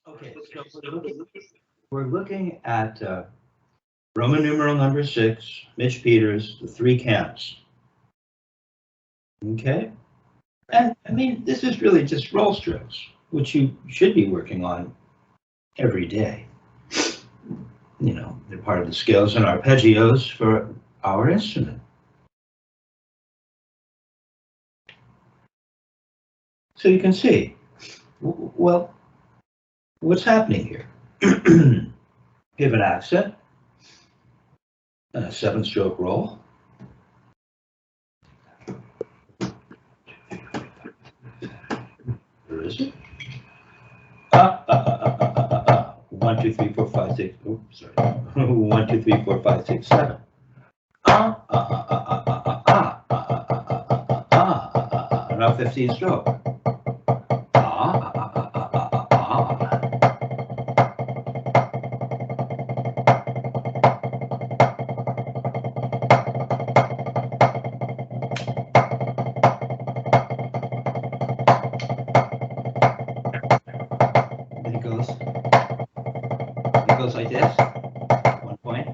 Okay, so we're looking at Roman numeral number 6, Mitch Peters, the 3 camps. Okay, and I mean, this is really just roll strokes, which you should be working on every day. You know, they're part of the scales and arpeggios for our instrument. So you can see, well, what's happening here? You have an accent and a 7-stroke roll. Where is it? 1, 2, 3, 4, 5, 6. Oh, sorry. 1, 2, 3, 4, 5, 6, 7. Now 15 stroke. It goes like this. 1 point.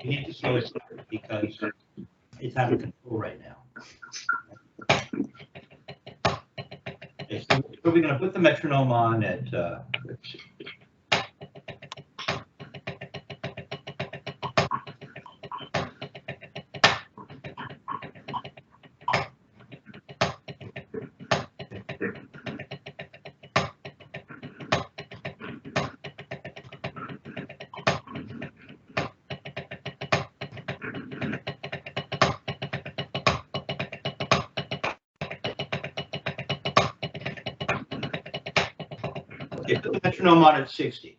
You need to slow it because it's out of control right now. Okay, so we're going to put the metronome on at let's see. Okay, put the metronome on at 60.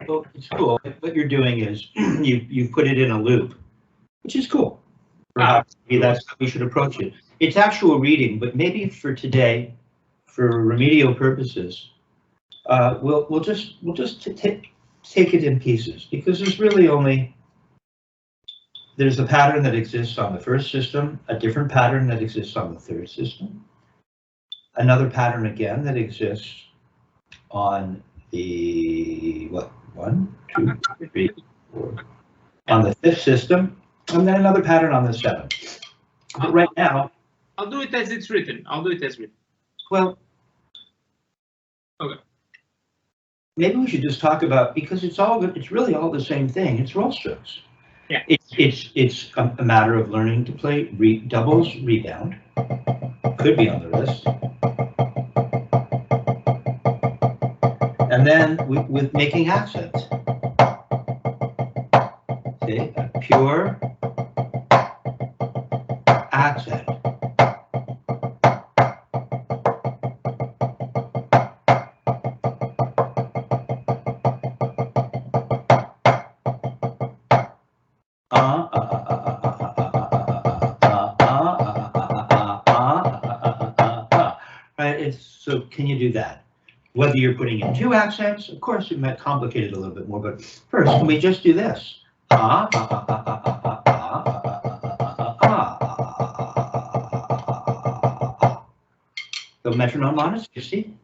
Well, it's cool. What you're doing is you put it in a loop, which is cool. Perhaps that's how we should approach it. It's actual reading, but maybe for today, for remedial purposes, we'll just take it in pieces because there's a pattern that exists on the first system, a different pattern that exists on the third system, another pattern again that exists on the 1, 2, 3, 4 on the 5th system, and then another pattern on the 7th. But right now, I'll do it as it's written. Well, okay. Maybe we should just talk about, because it's really all the same thing. It's roll strokes. Yeah. It's a matter of learning to play doubles, rebound. Could be on the wrist. And then with making accents. See, a pure accent. Right, so can you do that? Whether you're putting in 2 accents, of course, it might complicate it a little bit more, but first, can we just do this? The metronome on is 60,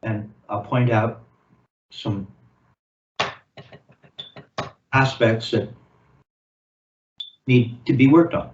and I'll point out some aspects that need to be worked on.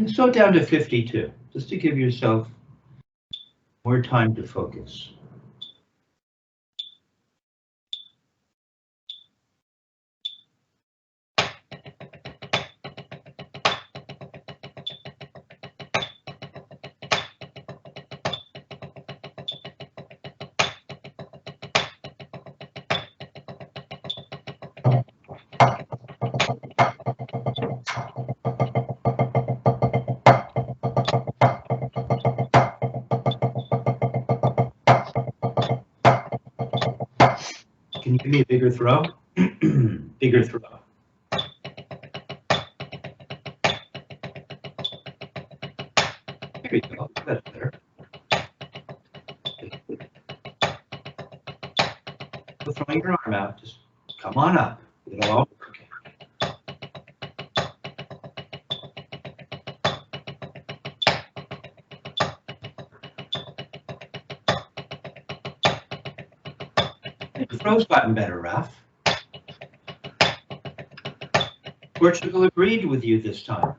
going to slow it down to 52, just to give yourself more time to focus. Can you give me a bigger throw? Bigger throw. There you go. That's better. So throwing your arm out, just come on up. It'll all work. The throw's gotten better, Raff. Portugal agreed with you this time.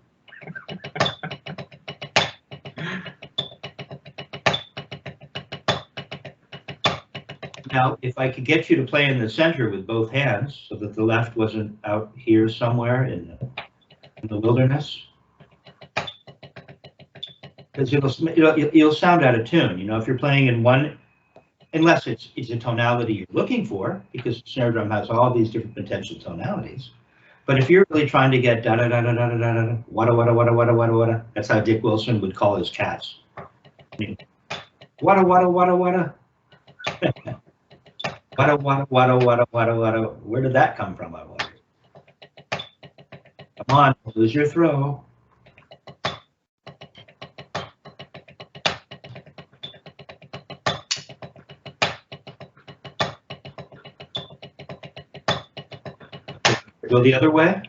Now, if I could get you to play in the center with both hands so that the left wasn't out here somewhere in the wilderness, because you'll sound out of tune. You know, if you're playing in one, unless it's a tonality you're looking for, because the snare drum has all these different potential tonalities. But if you're really trying to get da da da da da da da da wada wada wada wada wada wada, that's how Dick Wilson would call his cats. Wada wada wada wada. Wada wada wada wada wada wada. Where did that come from, I wonder? Come on, lose your throw. Go the other way.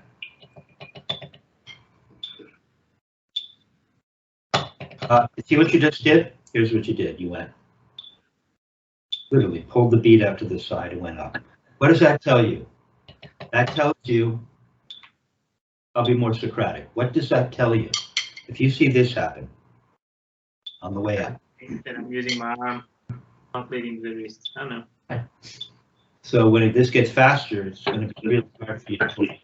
See what you just did? Here's what you did. You went, literally pulled the beat out to the side and went up. What does that tell you? That tells you, I'll be more Socratic. What does that tell you? If you see this happen on the way up. Then I'm using my arm, not leading the wrist. I don't know. So when this gets faster, it's going to be really hard for you to play.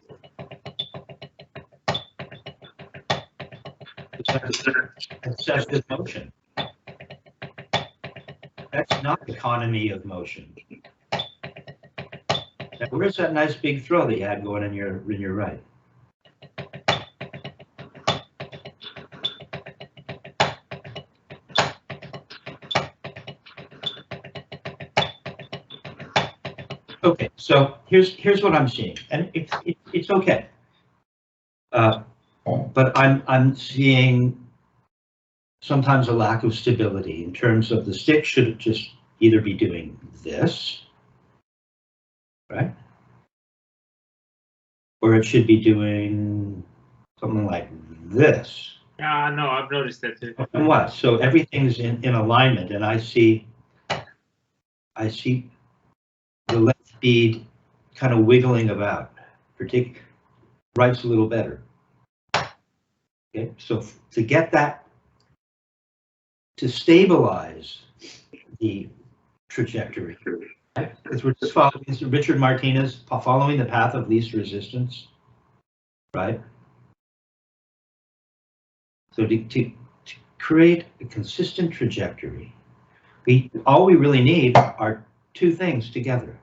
Excessive motion. That's not economy of motion. Now, where's that nice big throw that you had going in your right? Okay, so here's what I'm seeing, and it's okay. But I'm seeing sometimes a lack of stability in terms of the stick should just either be doing this, right? Or it should be doing something like this. No, I've noticed that too. And what? So everything's in alignment, and I see the left bead kind of wiggling about. Right's a little better. Okay, so to get that, to stabilize the trajectory, right? Because we're just following Richard Martinez, following the path of least resistance, right? So to create a consistent trajectory, all we really need are two things together.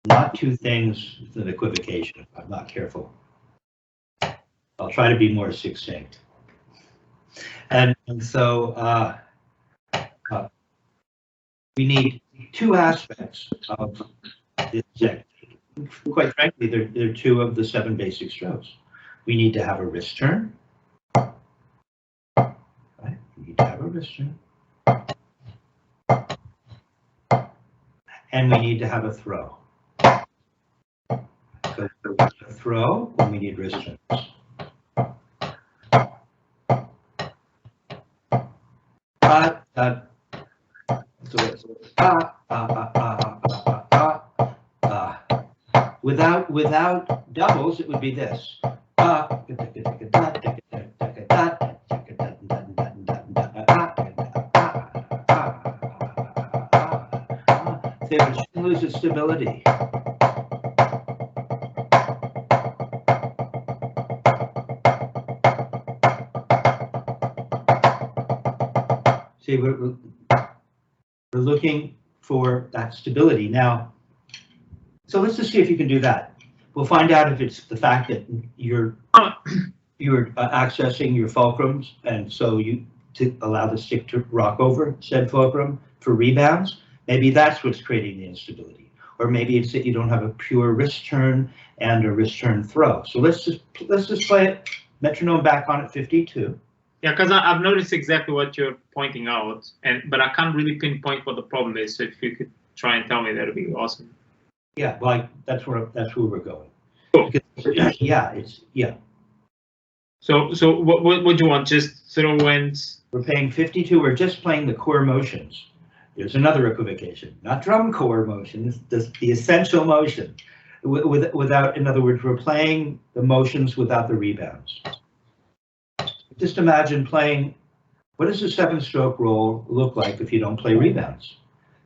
Not two things with an equivocation, if I'm not careful. I'll try to be more succinct. And so we need two aspects of this technique. Quite frankly, they're two of the 7 basic strokes. We need to have a wrist turn. Right? We need to have a wrist turn. And we need to have a throw. So we need a throw when we need wrist turns. Without doubles, it would be this. lose its stability. See, we're looking for that stability now. So let's just see if you can do that. We'll find out if it's the fact that you're accessing your fulcrums, and so you to allow the stick to rock over said fulcrum for rebounds. Maybe that's what's creating the instability, or maybe it's that you don't have a pure wrist turn and a wrist turn throw. So let's just play it. Metronome back on at 52. Yeah, because I've noticed exactly what you're pointing out, but I can't really pinpoint what the problem is. So if you could try and tell me, that'd be awesome. Yeah, like that's where we're going. Cool. Because, yeah. So what do you want? Just throw in. We're playing 52. We're just playing the core motions. There's another equivocation, not drum core motion. It's the essential motion. Without, in other words, we're playing the motions without the rebounds. Just imagine playing. What does a 7-stroke roll look like if you don't play rebounds?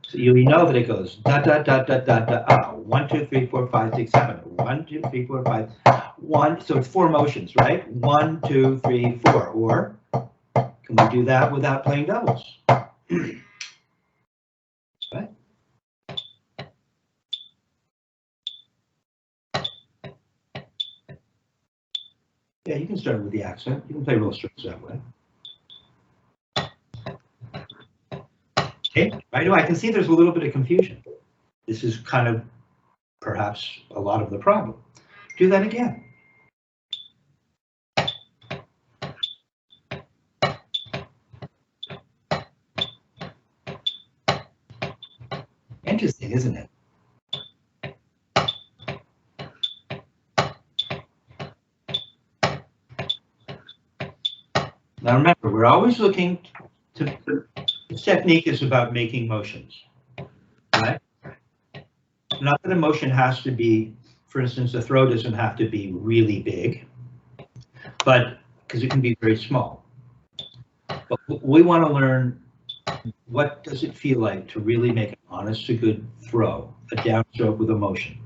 So you know that it goes da da da da da da. 1 2 3 4 5 6 7. 1 2 3 4 5 1. So it's 4 motions, right? 1 2 3 4. Or can we do that without playing doubles? Right? Yeah, you can start with the accent. You can play roll strokes that way. Okay, right now I can see there's a little bit of confusion. This is kind of perhaps a lot of the problem. Do that again. Interesting, isn't it? Now remember, we're always looking to, this technique is about making motions, right? Not that a motion has to be, for instance, a throw doesn't have to be really big, but because it can be very small. But we want to learn, what does it feel like to really make an honest to good throw, a downstroke with a motion?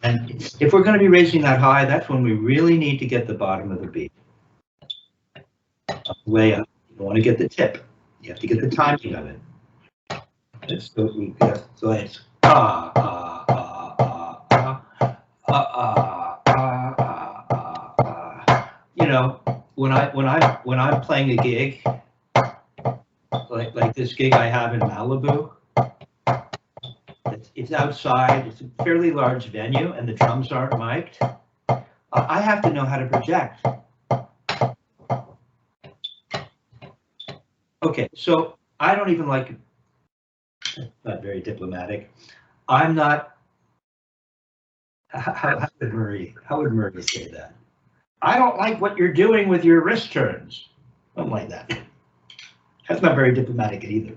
And if we're going to be raising that high, that's when we really need to get the bottom of the beat. Way up. You want to get the tip. You have to get the timing of it. So it's you know, when I'm playing a gig like this gig I have in Malibu, it's outside. It's a fairly large venue, and the drums aren't mic'd. I have to know how to project. Okay, so I don't even like, not very diplomatic. I'm not, how would Murray say that? I don't like what you're doing with your wrist turns. Something like that. That's not very diplomatic either.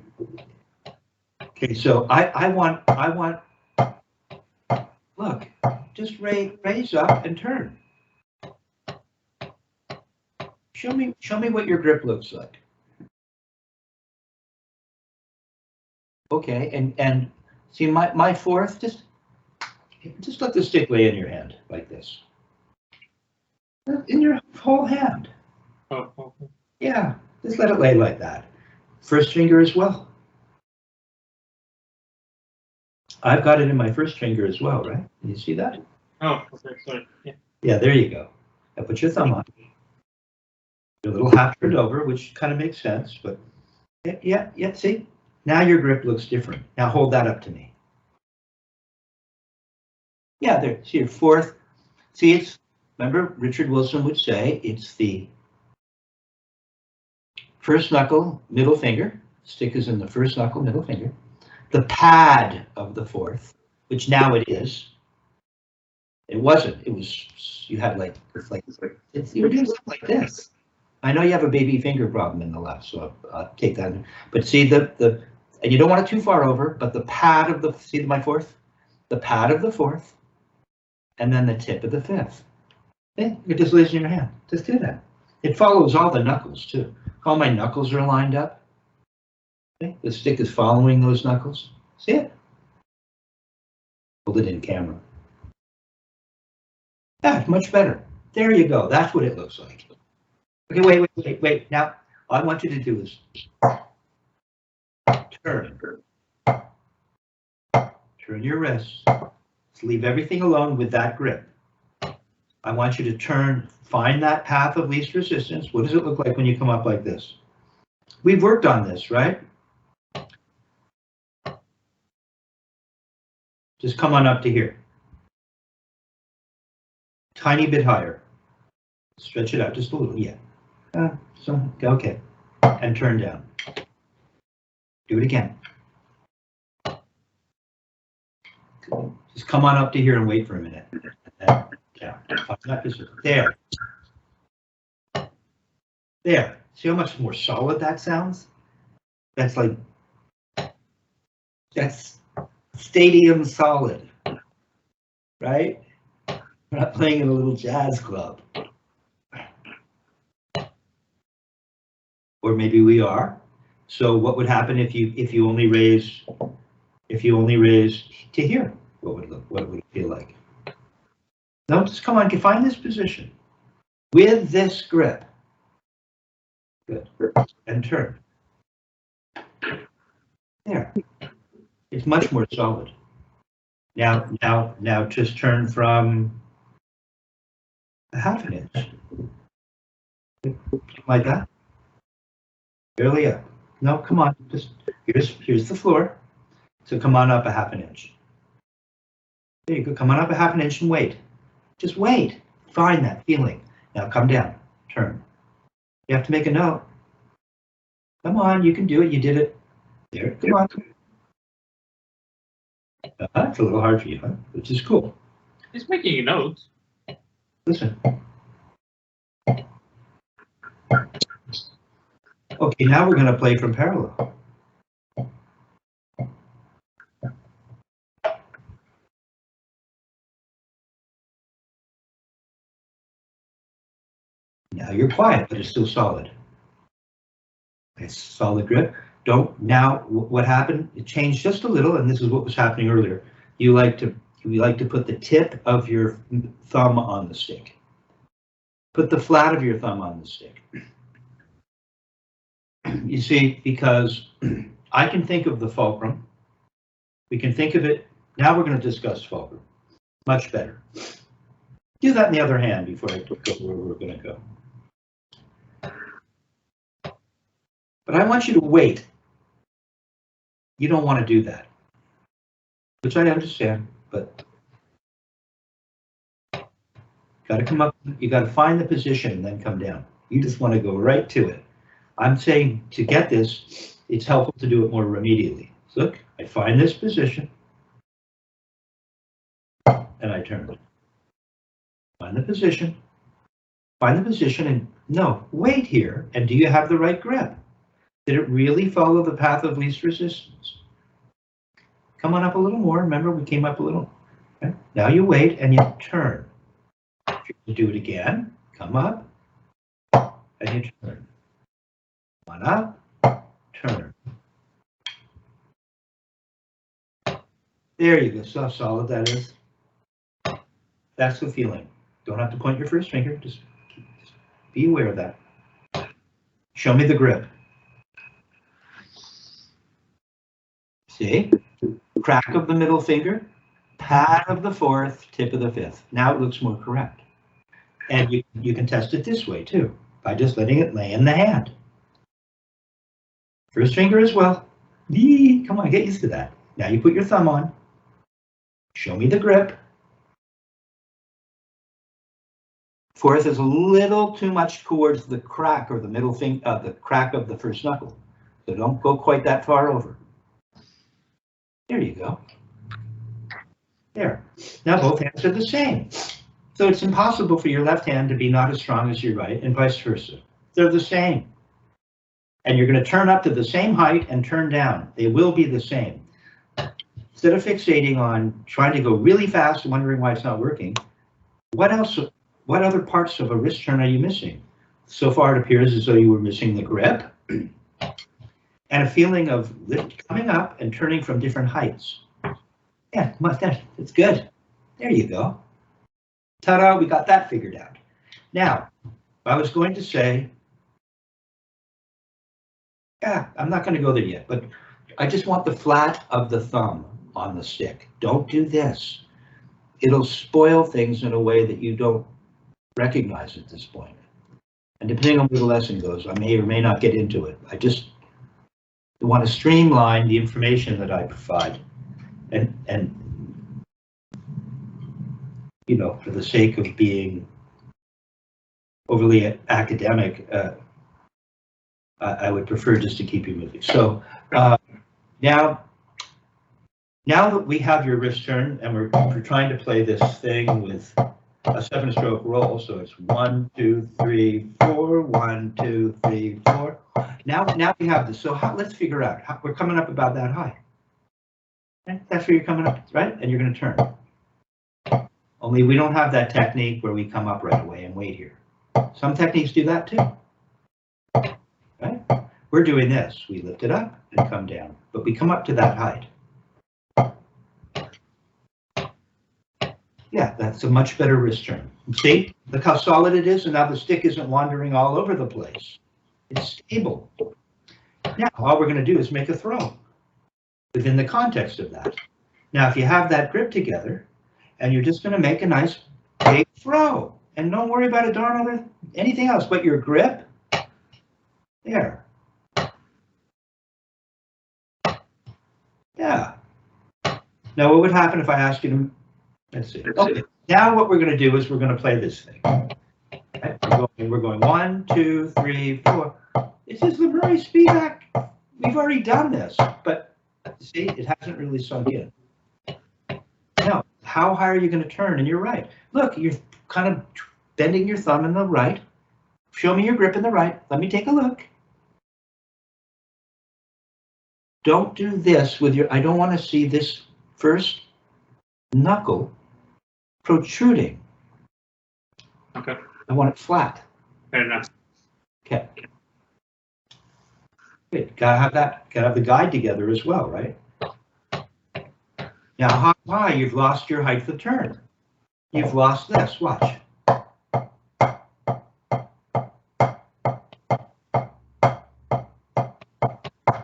Okay, so I want, look, just raise up and turn. Show me what your grip looks like. Okay, and see my fourth, just let the stick lay in your hand like this. In your whole hand. Oh. Yeah, just let it lay like that. First finger as well. I've got it in my first finger as well, right? Can you see that? Oh, okay, sorry. Yeah. Yeah, there you go. Now put your thumb on. Your little half turned over, which kind of makes sense, but yeah, see? Now your grip looks different. Now hold that up to me. Yeah, there, see your fourth. See, it's, remember Richard Wilson would say, it's the first knuckle, middle finger. Stick is in the first knuckle, middle finger. The pad of the fourth, which now it is. It wasn't, it was, you had like you were doing something like this. I know you have a baby finger problem in the left, so I'll take that. But see and you don't want it too far over, but the pad of the, see my fourth? The pad of the fourth, and then the tip of the fifth. Okay, it just lays in your hand. Just do that. It follows all the knuckles too. All my knuckles are lined up. Okay, the stick is following those knuckles. See it? Hold it in camera. Yeah, much better. There you go. That's what it looks like. Okay, wait. Now, all I want you to do is turn. Turn your wrists. Leave everything alone with that grip. I want you to turn, find that path of least resistance. What does it look like when you come up like this? We've worked on this, right? Just come on up to here. Tiny bit higher. Stretch it out just a little, yeah. Okay. And turn down. Do it again. Just come on up to here and wait for a minute. Down. There. There. See how much more solid that sounds? That's like, that's stadium solid, right? We're not playing in a little jazz club. Or maybe we are. So what would happen if you only raise to here? What would it feel like? No, just come on, find this position with this grip. Good. And turn. There. It's much more solid. Now just turn from a half an inch. Like that. Barely up. No, come on. Just here's the floor. So come on up a half an inch. There you go. Come on up a half an inch and wait. Just wait. Find that feeling. Now come down. Turn. You have to make a note. Come on, you can do it. You did it. There. Come on. It's a little hard for you, huh? Which is cool. He's making a note. Listen. Okay, now we're going to play from parallel. Now you're quiet, but it's still solid. It's solid grip. Now what happened? It changed just a little, and this is what was happening earlier. You like to put the tip of your thumb on the stick. Put the flat of your thumb on the stick. You see, because I can think of the fulcrum. We can think of it. Now we're going to discuss fulcrum. Much better. Do that in the other hand before I go where we're going to go. But I want you to wait. You don't want to do that, which I understand, but got to come up. You got to find the position and then come down. You just want to go right to it. I'm saying to get this, it's helpful to do it more immediately. So look, I find this position and I turn. Find the position, and no, wait here. And do you have the right grip? Did it really follow the path of least resistance? Come on up a little more. Remember, we came up a little. Okay. Now you wait and you turn. If you do it again, come up and you turn. Come on up, turn. There you go. So solid that is. That's the feeling. Don't have to point your first finger. Just be aware of that. Show me the grip. See? Crack of the middle finger, pad of the fourth, tip of the fifth. Now it looks more correct. And you can test it this way too, by just letting it lay in the hand. First finger as well. Yee, come on, get used to that. Now you put your thumb on. Show me the grip. Fourth is a little too much towards the crack or the middle finger, the crack of the first knuckle. So don't go quite that far over. There you go. There. Now both hands are the same. So it's impossible for your left hand to be not as strong as your right and vice versa. They're the same. And you're going to turn up to the same height and turn down. They will be the same. Instead of fixating on trying to go really fast and wondering why it's not working, what else? What other parts of a wrist turn are you missing? So far, it appears as though you were missing the grip and a feeling of lift coming up and turning from different heights. Yeah, it's good. There you go. Ta-da, we got that figured out. Now, I was going to say, yeah, I'm not going to go there yet, but I just want the flat of the thumb on the stick. Don't do this. It'll spoil things in a way that you don't recognize at this point. And depending on where the lesson goes, I may or may not get into it. I just want to streamline the information that I provide, and you know, for the sake of being overly academic, I would prefer just to keep you moving. So now that we have your wrist turn, and we're trying to play this thing with a 7-stroke roll, so it's 1, 2, 3, 4, 1, 2, 3, 4. Now we have this. So let's figure out how we're coming up about that high. Okay? That's where you're coming up, right? And you're going to turn. Only we don't have that technique where we come up right away and wait here. Some techniques do that too. Right? We're doing this. We lift it up and come down, but we come up to that height. Yeah, that's a much better wrist turn. See, look how solid it is, and now the stick isn't wandering all over the place. It's stable. Now, all we're going to do is make a throw within the context of that. Now, if you have that grip together, and you're just going to make a nice big throw, and don't worry about a darn other anything else but your grip. There. Yeah. Now, what would happen if I asked you to? Let's see. Okay. Now what we're going to do is we're going to play this thing. Okay. We're going 1, 2, 3, 4. This is the Murray Spivack. We've already done this, but see, it hasn't really sunk in. Now, how high are you going to turn? And you're right. Look, you're kind of bending your thumb in the right. Show me your grip in the right. Let me take a look. Don't do this with your, I don't want to see this first knuckle protruding. Okay. I want it flat. Fair enough. Okay. Good. Gotta have that. Gotta have the guide together as well, right? Now, how high? You've lost your height of turn. You've lost this. Watch.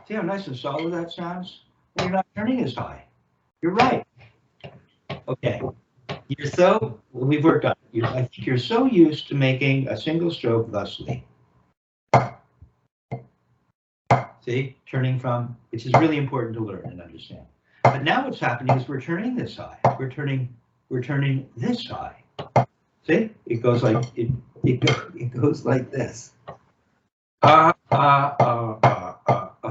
See how nice and solid that sounds? You're not turning as high. You're right. Okay. You're so, we've worked on it. I think you're so used to making a single stroke thusly. See, turning from, which is really important to learn and understand. But now what's happening is we're turning this high. We're turning this high. See, it goes like it goes like this.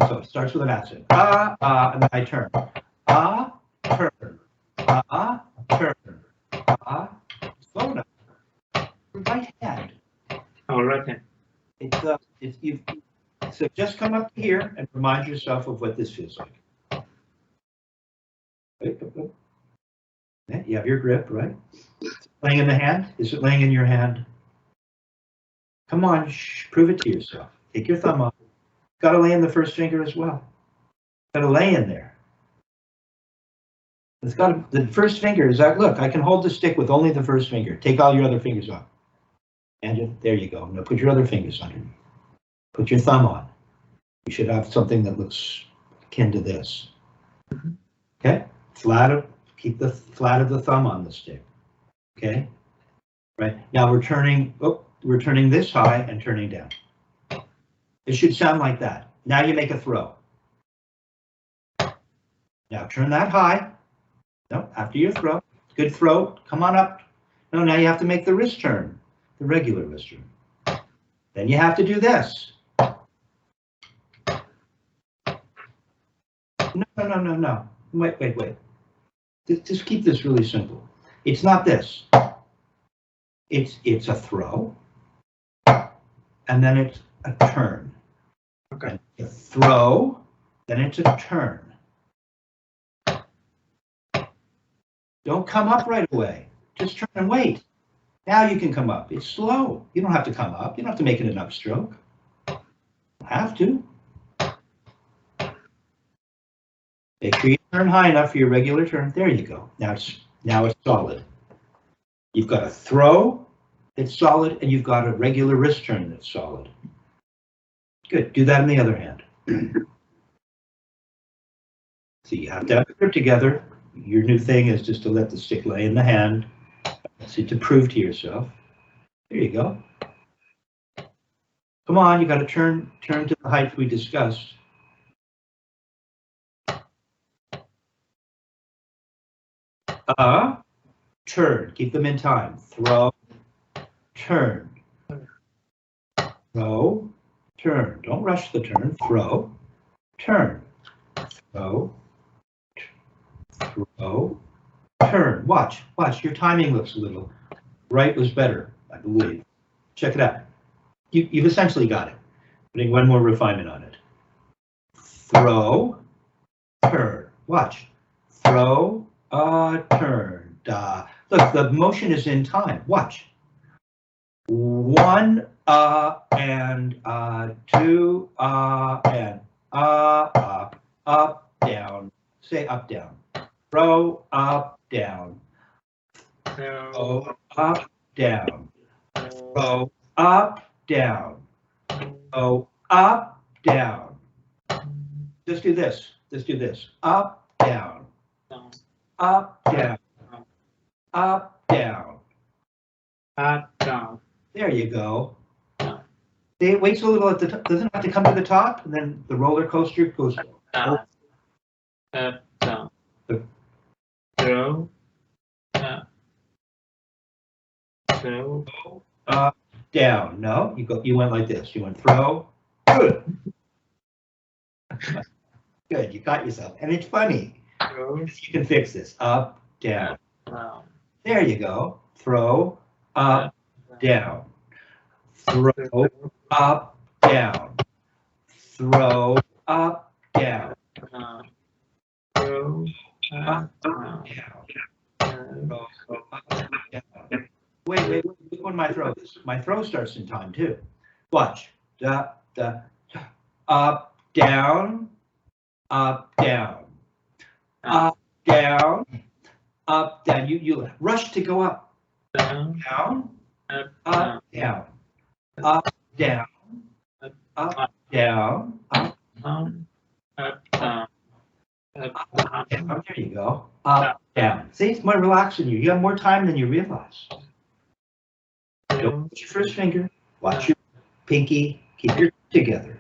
So it starts with an accent. And then I turn. Turn. Turn. Slow enough. Right hand. Oh, right hand. So just come up here and remind yourself of what this feels like. Yeah, you have your grip, right? Is it laying in the hand? Is it laying in your hand? Come on, prove it to yourself. Take your thumb off. Got to lay in the first finger as well. Got to lay in there. It's got the first finger is that. Look, I can hold the stick with only the first finger. Take all your other fingers off. And there you go. Now put your other fingers underneath. Put your thumb on. You should have something that looks akin to this. Okay, keep the flat of the thumb on the stick. Okay, right now we're turning. We're turning this high and turning down. It should sound like that. Now you make a throw. Now turn that high. No, after your throw. Good throw. Come on up. No, now you have to make the wrist turn, the regular wrist turn. Then you have to do this. No. Wait. Just keep this really simple. It's not this. It's a throw, and then it's a turn. Okay. A throw, then it's a turn. Don't come up right away. Just turn and wait. Now you can come up. It's slow. You don't have to come up. You don't have to make it an upstroke. You don't have to. Make sure you turn high enough for your regular turn. There you go. Now it's solid. You've got a throw that's solid, and you've got a regular wrist turn that's solid. Good. Do that on the other hand. So you have to have the grip together. Your new thing is just to let the stick lay in the hand. So to prove to yourself. There you go. Come on, you got to turn to the height we discussed. Turn. Keep them in time. Throw. Turn. Throw. Turn. Don't rush the turn. Throw. Turn. Throw. Throw. Turn. Watch. Your timing looks a little. Right was better, I believe. Check it out. You've essentially got it. Putting one more refinement on it. Throw. Turn. Watch. Throw. Turn. Look, the motion is in time. Watch. 1, and 2, and up, down. Say up, down. Throw, up, down. Throw, up, down. Throw, up, down. Throw, up, down. Just do this. Up, down. Up, down. Up, down. Up, down. There you go. It waits a little at the top. Doesn't have to come to the top, and then the roller coaster goes Down. Up, down. Throw. Throw. Up, down. No, you went like this. You went throw. Good. Good. You got yourself, and it's funny. Throw. You can fix this. Up, down. Down. There you go. Throw. Up, down. Throw. Up, down. Throw. Up, down. Throw. Up, down. Throw. Up, down. Wait. Look when my throw is. My throw starts in time too. Watch. Up, down. Up, down. Up, down. Up, down. Up, down. You rush to go up. Down. Down. Up, Up, down. Up, down. Up, down. Up, down. Up, down. up, down. There you go. Up, down. See, it's more relaxing you. You have more time than you realize. Don't put your first finger. Watch your pinky. Keep your together.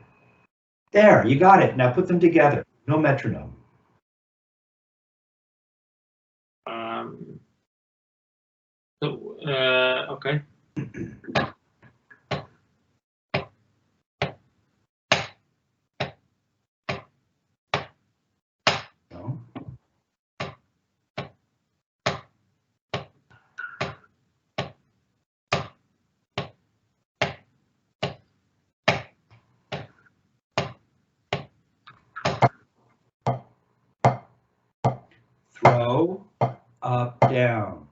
There, you got it. Now put them together. No metronome. Okay. No. Throw, up, down.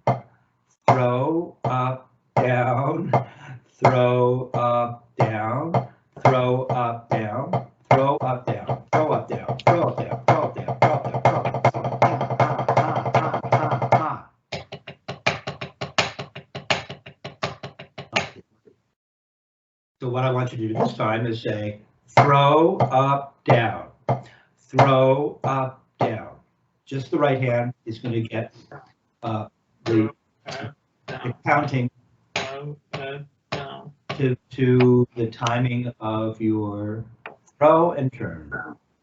Throw, up, down. Throw, up, down. Throw, up, down. Throw, up, down. Throw, up, down. Throw, up, down. Throw, up, down. Throw, up, down. Throw, up, down. So what I want you to do this time is say, throw, up, down. Throw, up, down. Just the right hand is going to get the counting to the timing of your throw and turn,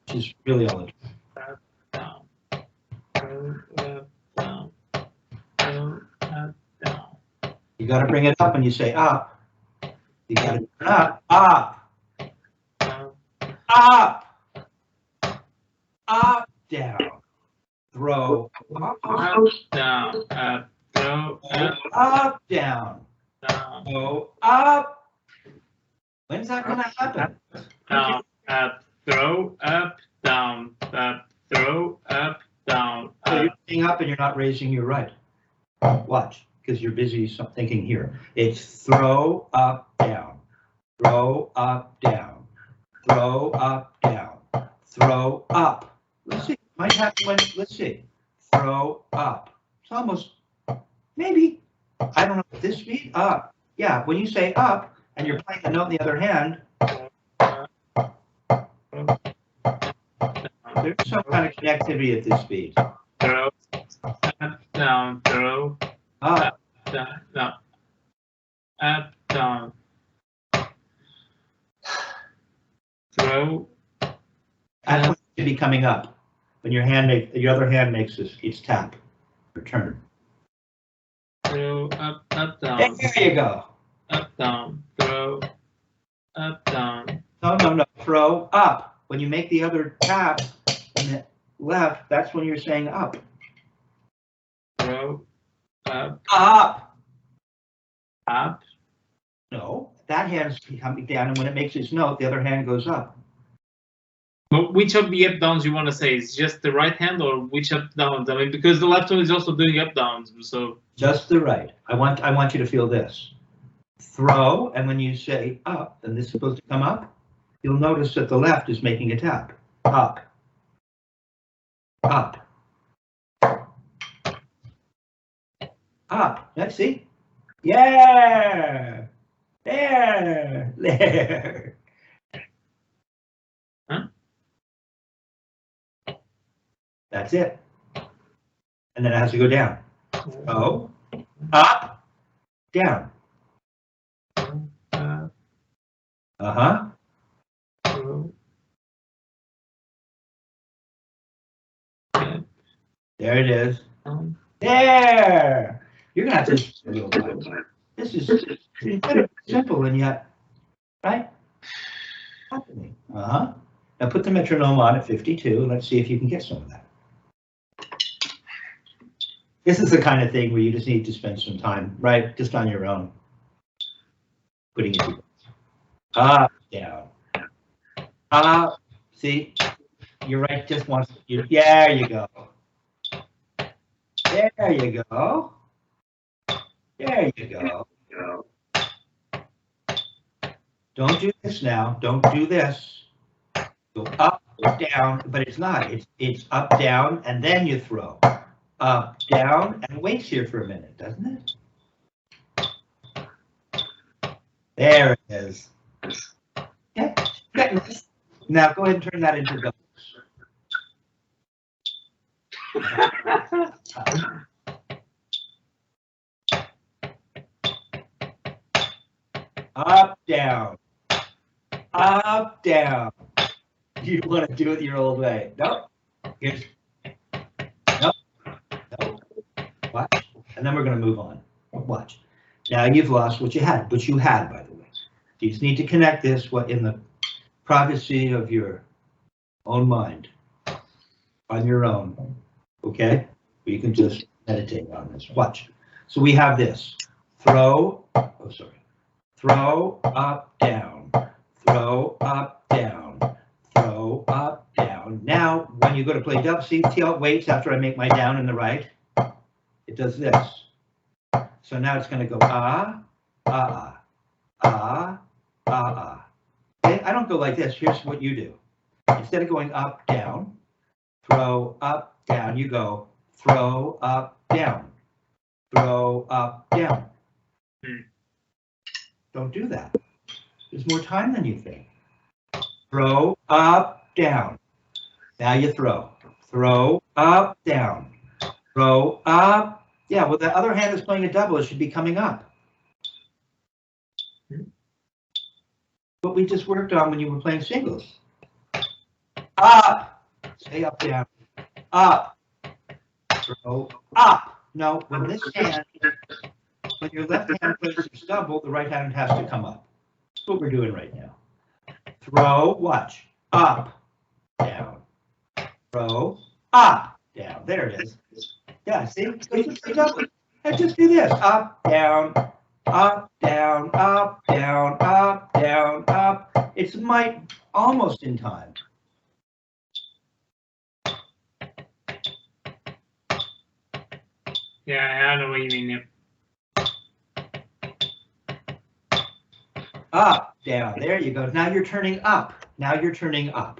which is really all it is. You got to bring it up when you say up. You got to turn up, up, down. Throw, up, down, throw, up, down. Go up. When's that going to happen? Down, throw, up, down, throw, up, down. So you're picking up and you're not raising your right. Watch, because you're busy thinking here. It's throw, up, down. Throw, up, down. Throw, up, down. Throw, up. Let's see. Might happen when, let's see, throw up. It's almost, maybe, I don't know, this speed, up. Yeah, when you say up and you're playing the note in the other hand, there's some kind of connectivity at this speed. Throw, up, down, throw, Up, down, no. Up, down. Throw. that's when it should be coming up. When your other hand makes this, it's tap, return. Throw, up, down. There you go. Up, down, throw, up, down. No, throw up. When you make the other tap in the left, that's when you're saying up. Throw, up. Up. Up. No, that hand's coming down, and when it makes its note, the other hand goes up. But which of the up downs you want to say? Is just the right hand, or which up downs? I mean, because the left one is also doing up downs, so. Just the right. I want you to feel this. Throw, and when you say up, and this is supposed to come up, you'll notice that the left is making a tap. Up. Up. Up. Let's see. Yeah. There. There. Huh? That's it. And then it has to go down. Throw. Up. Down. Uh-huh. There it is. There! You're gonna have to. This is incredibly simple and yet, right? Happening. Uh-huh. Now put the metronome on at 52. Let's see if you can get some of that. This is the kind of thing where you just need to spend some time, right? Just on your own. Putting it up, down. Up. See? You're right, just once. There you go. There you go. There you go. Don't do this now. Don't do this. Go up, down, but it's not. It's up, down, and then you throw. Up, down, and waits here for a minute, doesn't it? There it is. Yeah. Now go ahead and turn that into doubles. Up, down. Up, down. You want to do it your old way. Nope. Here's. Nope. Nope. Watch. And then we're going to move on. Watch. Now you've lost what you had, which you had, by the way. You just need to connect this in the privacy of your own mind, on your own. Okay? You can just meditate on this. Watch. So we have this. Throw. Oh, sorry. Throw, up, down. Throw, up, down. Throw, up, down. Now, when you go to play double, see how it waits after I make my down and the right? It does this. So now it's going to go ah, ah, ah, ah, ah. Okay? I don't go like this. Here's what you do. Instead of going up, down, throw, up, down, you go throw, up, down. Throw, up, down. Don't do that. There's more time than you think. Throw, up, down. Now you throw. Throw, up, down. Throw, up. Yeah, well, the other hand is playing a double. It should be coming up. What we just worked on when you were playing singles. Up. Stay up, down. Up. Throw, up. No, when this hand, when your left hand plays this double, the right hand has to come up. That's what we're doing right now. Throw, watch. Up, down. Throw, up, down. There it is. Yeah, see? And just do this. Up, down, up, down, up, down, up, down, up. It's almost in time. Yeah, I know what you mean. Up, down. There you go. Now you're turning up. Now you're turning up.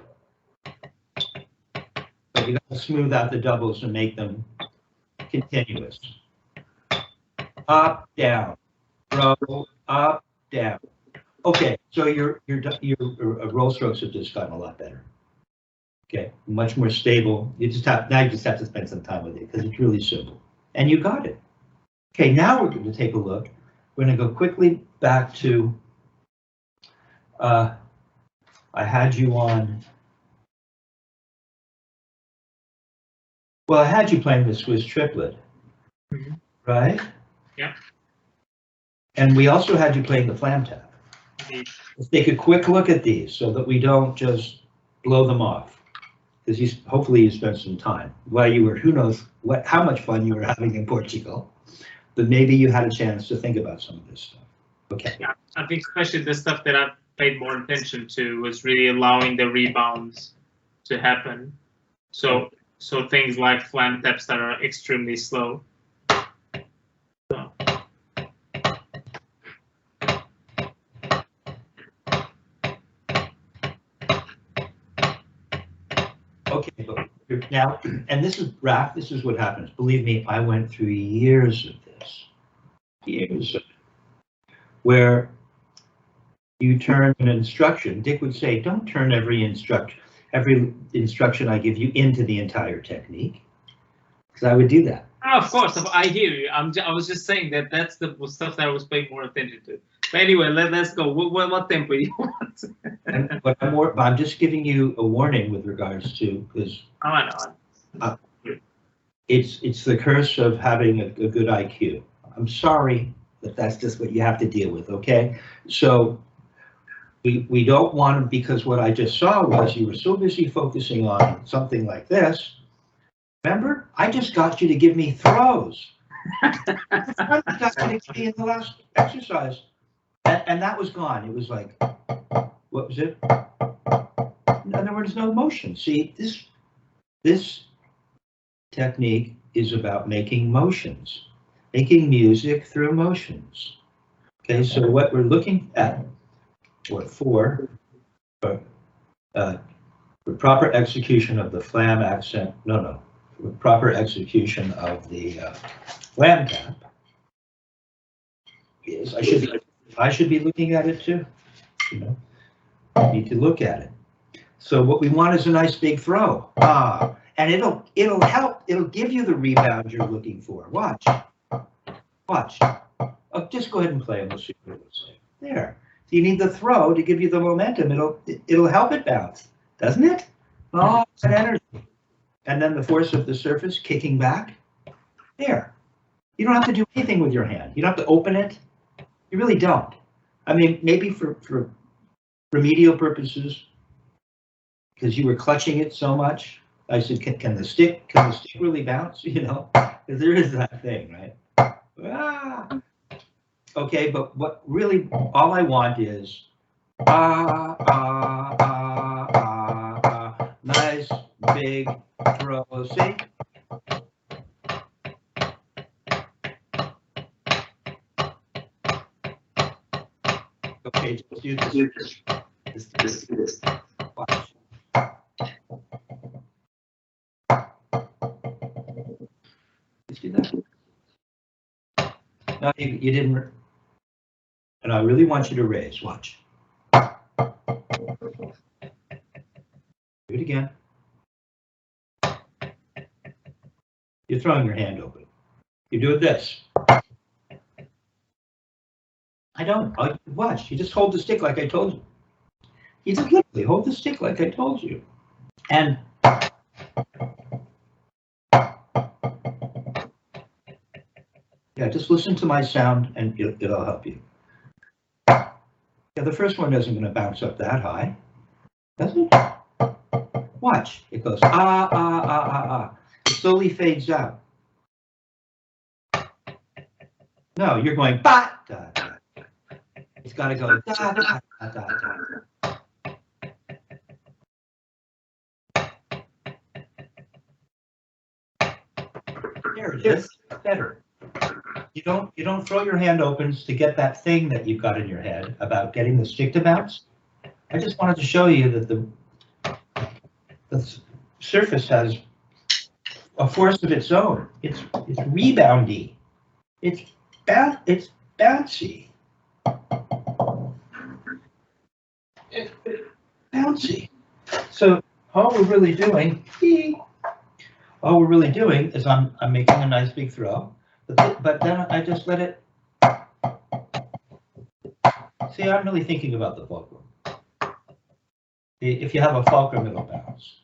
But but you got to smooth out the doubles and make them continuous. Up, down, roll, up, down. Okay, so your roll strokes have just gotten a lot better. Okay, much more stable. You just have to spend some time with it because it's really simple. And you got it. Okay, now we're going to take a look. We're going to go quickly back to, I had you on, well, I had you playing the Swiss triplet, right? Yeah. And we also had you playing the Flam tap. Let's take a quick look at these so that we don't just blow them off. Because hopefully you spent some time while you were, who knows how much fun you were having in Portugal, but maybe you had a chance to think about some of this stuff. Okay. Yeah, I think especially the stuff that I've paid more attention to was really allowing the rebounds to happen. So things like Flam taps that are extremely slow. Okay, but now, and this is Raff, this is what happens. Believe me, I went through years of this, where you turn an instruction. Dick would say, don't turn every instruction I give you into the entire technique, because I would do that. Oh, of course, I hear you. I was just saying that that's the stuff that I was paying more attention to. But anyway, let's go. What tempo do you want? But I'm just giving you a warning with regards to, because it's the curse of having a good IQ. I'm sorry, but that's just what you have to deal with, okay? So we don't want to, because what I just saw was you were so busy focusing on something like this. Remember, I just got you to give me throws. I got you to give me in the last exercise. And that was gone. It was like, what was it? In other words, no motion. See, this technique is about making motions, making music through motions. Okay, so what we're looking at, for proper execution of the Flam accent, for proper execution of the Flam tap, is I should be looking at it too. You know, I need to look at it. So what we want is a nice big throw. And it'll help. It'll give you the rebound you're looking for. Watch. Oh, just go ahead and play and we'll see what it'll say. There. So you need the throw to give you the momentum. It'll help it bounce, doesn't it? Oh, that energy. And then the force of the surface kicking back. There. You don't have to do anything with your hand. You don't have to open it. You really don't. I mean, maybe for remedial purposes, because you were clutching it so much. I said, can the stick really bounce? You know, because there is that thing, right? Okay, but what really all I want is nice big throw. See? Okay, just do this. Watch. Just do that. No, you didn't. And I really want you to raise. Watch. Do it again. You're throwing your hand open. You do it this. I don't. Watch. You just hold the stick like I told you. You just literally hold the stick like I told you. And yeah, just listen to my sound and it'll help you. Yeah, the first one isn't going to bounce up that high, does it? Watch. It goes It slowly fades out. No, you're going ba da da. It's got to go da da da da da. There it is. Better. You don't throw your hand opens to get that thing that you've got in your head about getting the stick to bounce. I just wanted to show you that the surface has a force of its own. It's reboundy. It's bouncy. It's bouncy. So all we're really doing is I'm making a nice big throw, but then I just let it. See, I'm really thinking about the fulcrum. If you have a fulcrum, it'll bounce.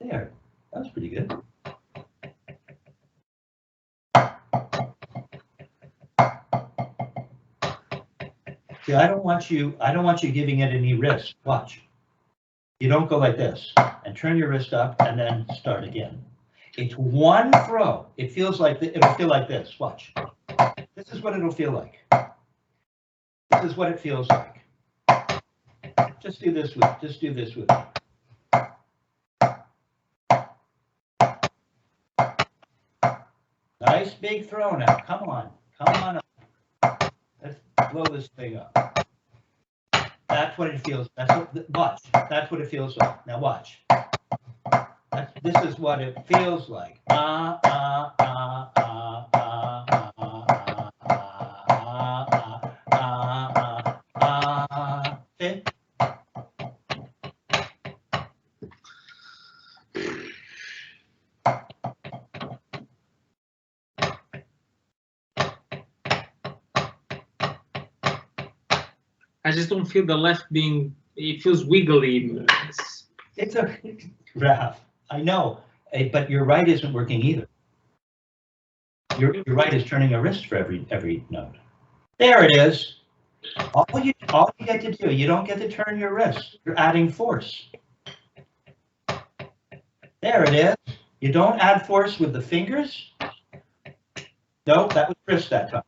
There, that was pretty good. See, I don't want you giving it any wrist. Watch. You don't go like this and turn your wrist up and then start again. It's one throw. It feels like it'll feel like this. Watch. This is what it'll feel like. This is what it feels like. Just do this with me. Nice big throw now. Come on up. Let's blow this thing up. That's what it feels. Watch. That's what it feels like. Now watch. This is what it feels like. Okay. I just don't feel the left being. It feels wiggly. It's a Raff. I know, but your right isn't working either. Your right is turning a wrist for every note. There it is. All you get to do, you don't get to turn your wrist. You're adding force. There it is. You don't add force with the fingers. No, that was wrist that time.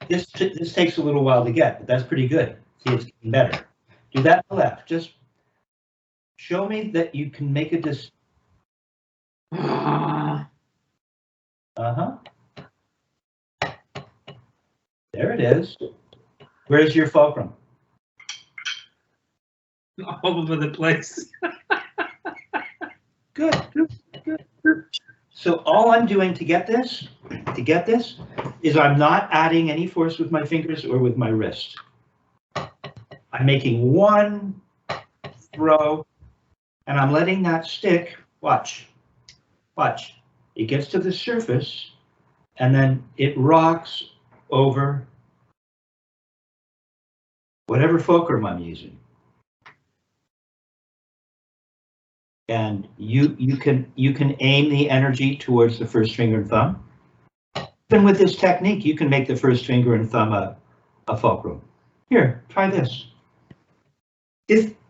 This takes a little while to get, but that's pretty good. See, it's getting better. Do that to the left. Just show me that you can make it this. There it is. Where's your fulcrum? All over the place. Good. So all I'm doing to get this, is I'm not adding any force with my fingers or with my wrist. I'm making one throw, and I'm letting that stick. Watch. It gets to the surface, and then it rocks over whatever fulcrum I'm using. And you can aim the energy towards the first finger and thumb. Even with this technique, you can make the first finger and thumb a fulcrum. Here, try this.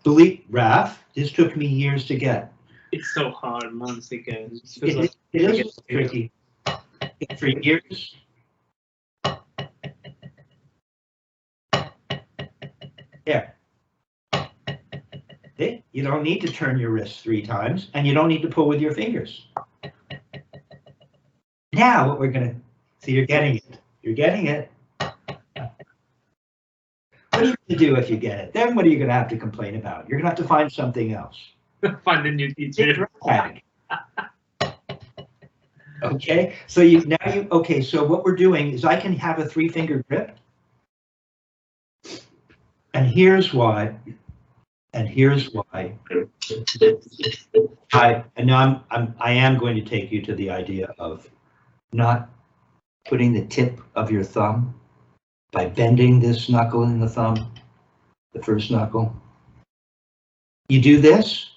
Believe Raff, this took me years to get. It's so hard, months ago. It is tricky. For years. There. See? You don't need to turn your wrist 3 times, and you don't need to pull with your fingers. Now what we're gonna see, you're getting it. What are you gonna do if you get it? Then what are you gonna have to complain about? You're gonna have to find something else. Find a new teacher. Okay, so okay, so what we're doing is I can have a 3-finger grip. And here's why. I am going to take you to the idea of not putting the tip of your thumb by bending this knuckle in the thumb, the first knuckle. You do this,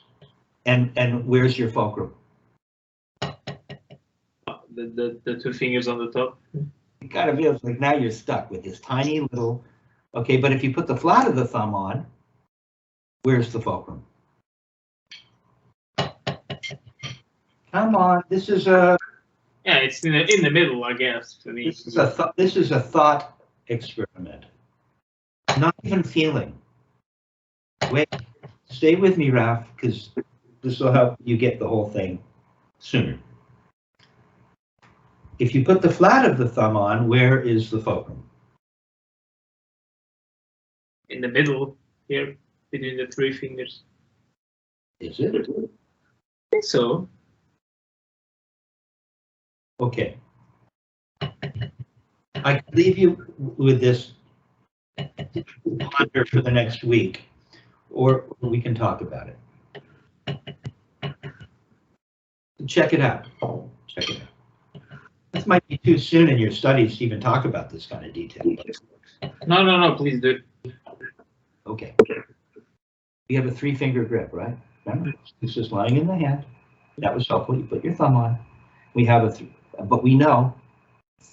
and where's your fulcrum? The 2 fingers on the top. It kind of feels like now you're stuck with this tiny little. Okay, but if you put the flat of the thumb on, where's the fulcrum? Come on, this is a. Yeah, it's in the middle, I guess. For me. This is a thought experiment. Not even feeling. Wait, stay with me, Raff, because this will help you get the whole thing sooner. if you put the flat of the thumb on, where is the fulcrum? In the middle here, between the 3 fingers. Is it? I think so. Okay. I can leave you with this ponder for the next week, or we can talk about it. Check it out. Check it out. This might be too soon in your studies to even talk about this kind of detail. No, please do. Okay. You have a 3-finger grip, right? Remember? It's just lying in the hand. That was helpful. You put your thumb on. We have but we know,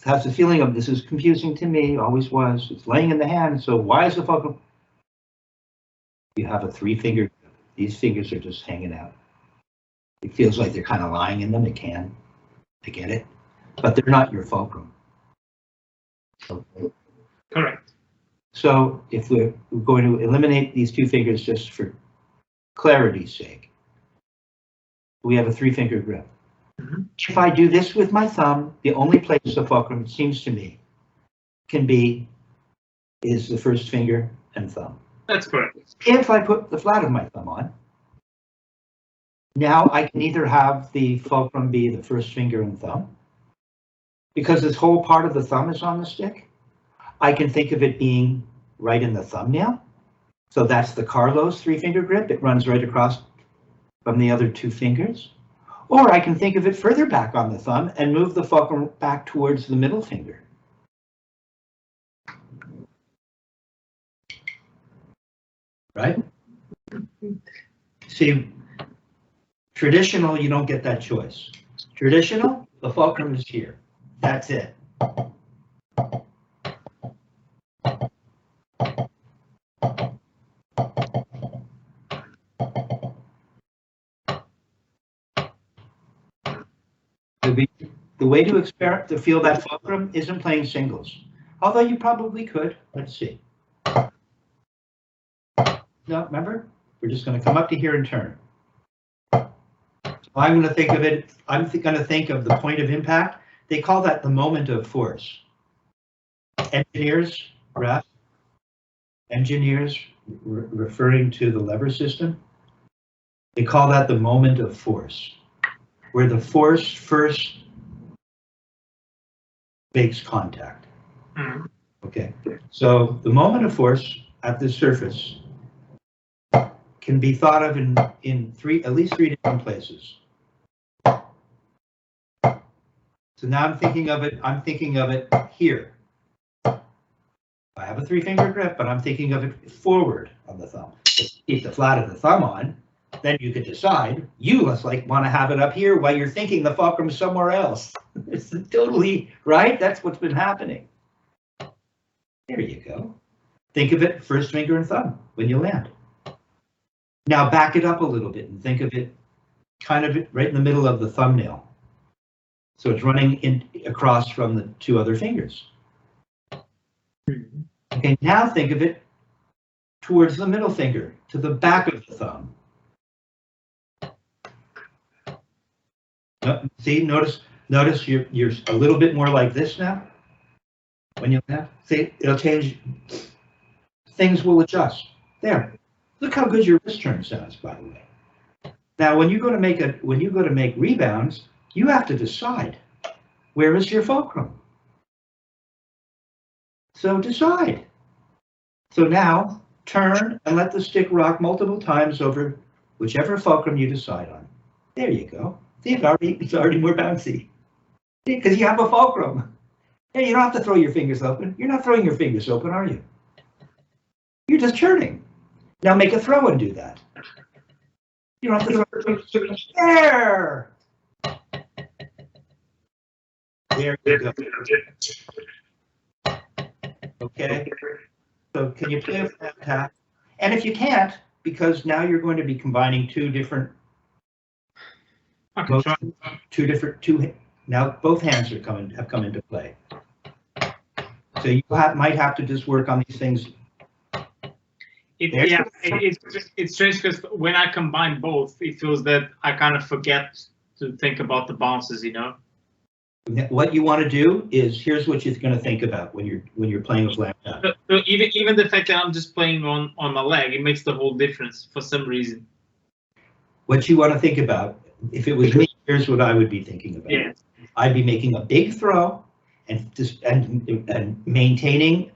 has the feeling of this is confusing to me, always was. It's laying in the hand, so why is the fulcrum? You have a 3-finger grip. These fingers are just hanging out. It feels like they're kind of lying in them. It can. I get it. But they're not your fulcrum. Okay. Correct. So if we're going to eliminate these 2 fingers just for clarity's sake, we have a 3-finger grip. Mm-hmm. If I do this with my thumb, the only place the fulcrum, it seems to me, can be is the 1st finger and thumb. That's correct. If I put the flat of my thumb on, now I can either have the fulcrum be the 1st finger and thumb, because this whole part of the thumb is on the stick. I can think of it being right in the thumbnail. So that's the Carlos 3-finger grip. It runs right across from the other 2 fingers. Or I can think of it further back on the thumb and move the fulcrum back towards the middle finger. Right? See, traditional, you don't get that choice. Traditional, the fulcrum is here. That's it. The way to experiment to feel that fulcrum isn't playing singles, although you probably could. Let's see. No, remember, we're just going to come up to here and turn. So I'm going to think of it. I'm going to think of the point of impact. They call that the moment of force. Engineers, Raff, engineers referring to the lever system, they call that the moment of force, where the force first makes contact. Okay, so the moment of force at the surface can be thought of in at least three different places. So now I'm thinking of it here. I have a 3-finger grip, but I'm thinking of it forward on the thumb. Keep the flat of the thumb on, then you could decide, you must want to have it up here while you're thinking the fulcrum's somewhere else. It's totally right. That's what's been happening. There you go. Think of it 1st finger and thumb when you land. Now back it up a little bit and think of it kind of right in the middle of the thumbnail. So it's running across from the 2 other fingers. Okay, now think of it towards the middle finger, to the back of the thumb. See, notice you're a little bit more like this now. When you have, see, it'll change. Things will adjust. There. Look how good your wrist turn sounds, by the way. Now, when you go to make rebounds, you have to decide, where is your fulcrum? So decide. So now turn and let the stick rock multiple times over whichever fulcrum you decide on. There you go. See, it's already more bouncy because you have a fulcrum. Hey, you don't have to throw your fingers open. You're not throwing your fingers open, are you? You're just churning. Now make a throw and do that. You don't have to throw your fingers. There. There you go. Okay. So can you play a flat tap? And if you can't, because now you're going to be combining 2 different motions, now both hands are have come into play. So you might have to just work on these things. It's strange because when I combine both, it feels that I kind of forget to think about the bounces, you know. What you want to do is, here's what you're going to think about when you're playing a Flam. So even the fact that I'm just playing on my leg, it makes the whole difference for some reason. What you want to think about, if it was me, here's what I would be thinking about. Yeah. I'd be making a big throw and maintaining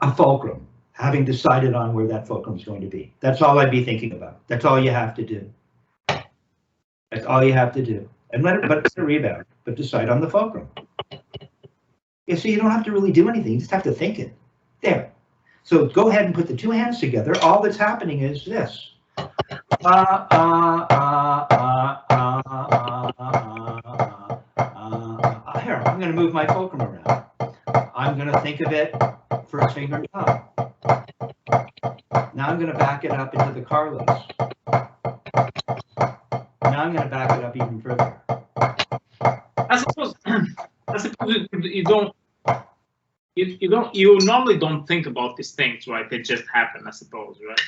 a fulcrum, having decided on where that fulcrum is going to be. That's all I'd be thinking about. That's all you have to do. That's all you have to do. And let it rebound, but decide on the fulcrum. Yeah, so you don't have to really do anything. You just have to think it. There. So go ahead and put the two hands together. All that's happening is this. Here, I'm going to move my fulcrum around. I'm going to think of it first finger and thumb. Now I'm going to back it up into the Carlos. Now I'm going to back it up even further. I suppose you normally don't think about these things, right? They just happen, I suppose, right?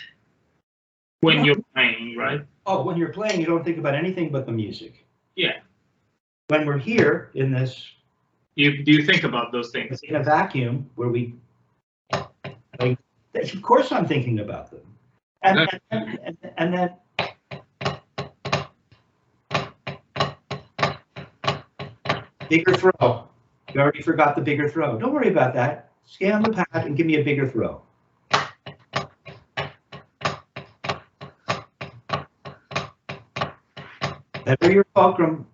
When you're playing, right? Oh, when you're playing, you don't think about anything but the music. Yeah. When we're here in this, do you think about those things? In a vacuum where we, like, of course, I'm thinking about them, and then. Bigger throw. You already forgot the bigger throw. Don't worry about that. Stay on the pad and give me a bigger throw. Better your fulcrum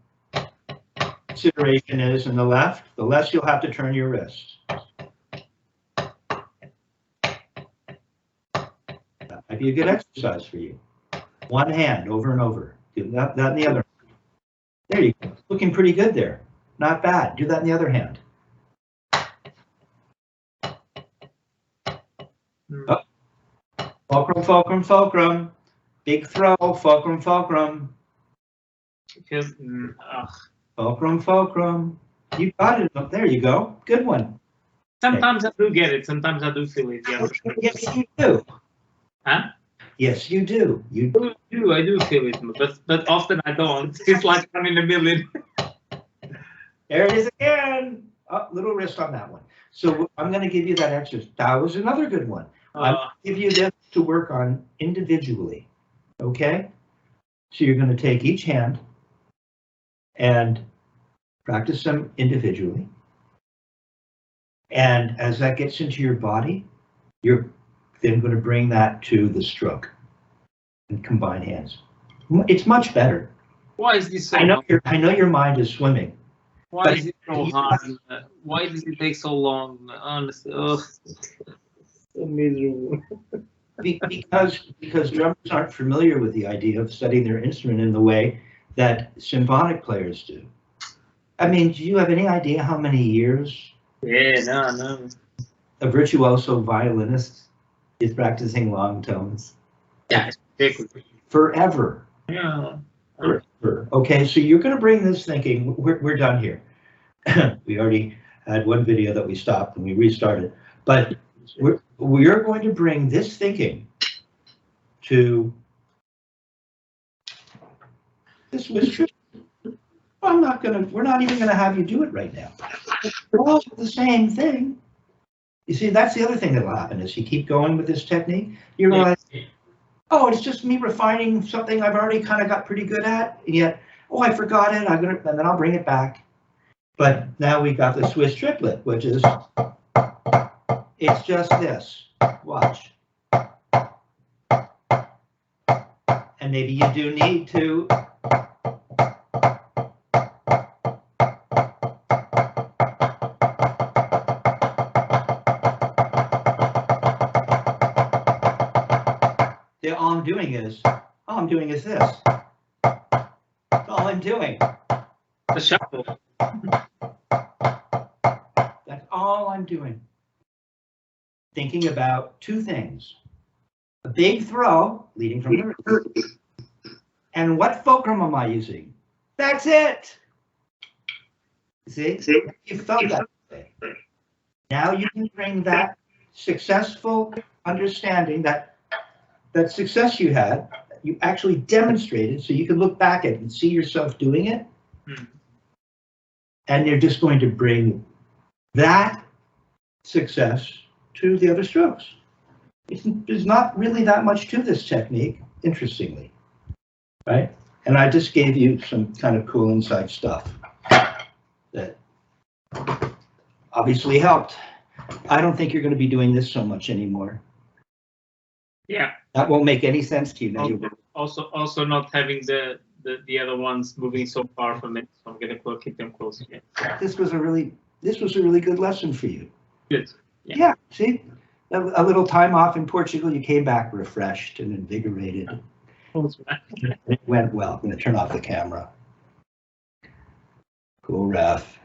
consideration is in the left, the less you'll have to turn your wrist. That might be a good exercise for you. One hand over and over. Do that in the other. There you go. Looking pretty good there. Not bad. Do that in the other hand. Oh. Fulcrum, fulcrum, fulcrum. Big throw, fulcrum, fulcrum. Fulcrum, fulcrum. You got it. There you go. Good one. Sometimes I do get it. Sometimes I do feel it. Yeah. Yes, you do. Huh? Yes, you do. You do. I do feel it, but often I don't. It's like I'm in a million. There it is again. Oh, little wrist on that one. So I'm going to give you that exercise. That was another good one. I'm going to give you this to work on individually. Okay? So you're going to take each hand and practice them individually. And as that gets into your body, you're then going to bring that to the stroke and combine hands. It's much better. Why is this so I know your mind is swimming. Why is it so hard? Why does it take so long? Honestly, so miserable. Because drummers aren't familiar with the idea of studying their instrument in the way that symphonic players do. I mean, do you have any idea how many years? Yeah, no. A virtuoso violinist is practicing long tones. Yeah, it's ridiculous. Forever. Yeah. Okay, so you're going to bring this thinking. We're done here. We already had one video that we stopped and we restarted, but we're going to bring this thinking to this was true. We're not even going to have you do it right now. We're all the same thing. You see, that's the other thing that'll happen is you keep going with this technique. You realize, oh, it's just me refining something I've already kind of got pretty good at, and yet, oh, I forgot it. And then I'll bring it back. But now we got the Swiss triplet, which is, it's just this. Watch. And maybe you do need to. All I'm doing is this. That's all I'm doing. The shuffle. That's all I'm doing. Thinking about two things. A big throw leading from the wrist. And what fulcrum am I using? That's it. See? You felt that way. Now you can bring that successful understanding, that success you had, you actually demonstrated, so you can look back at it and see yourself doing it. and you're just going to bring that success to the other strokes. There's not really that much to this technique, interestingly, right? And I just gave you some kind of cool inside stuff that obviously helped. I don't think you're going to be doing this so much anymore. Yeah. That won't make any sense to you now. Also not having the other ones moving so far from it, so I'm gonna keep them close again. This was a really good lesson for you. Good. Yeah, see, a little time off in Portugal, you came back refreshed and invigorated. It went well. I'm going to turn off the camera. Cool, Raff.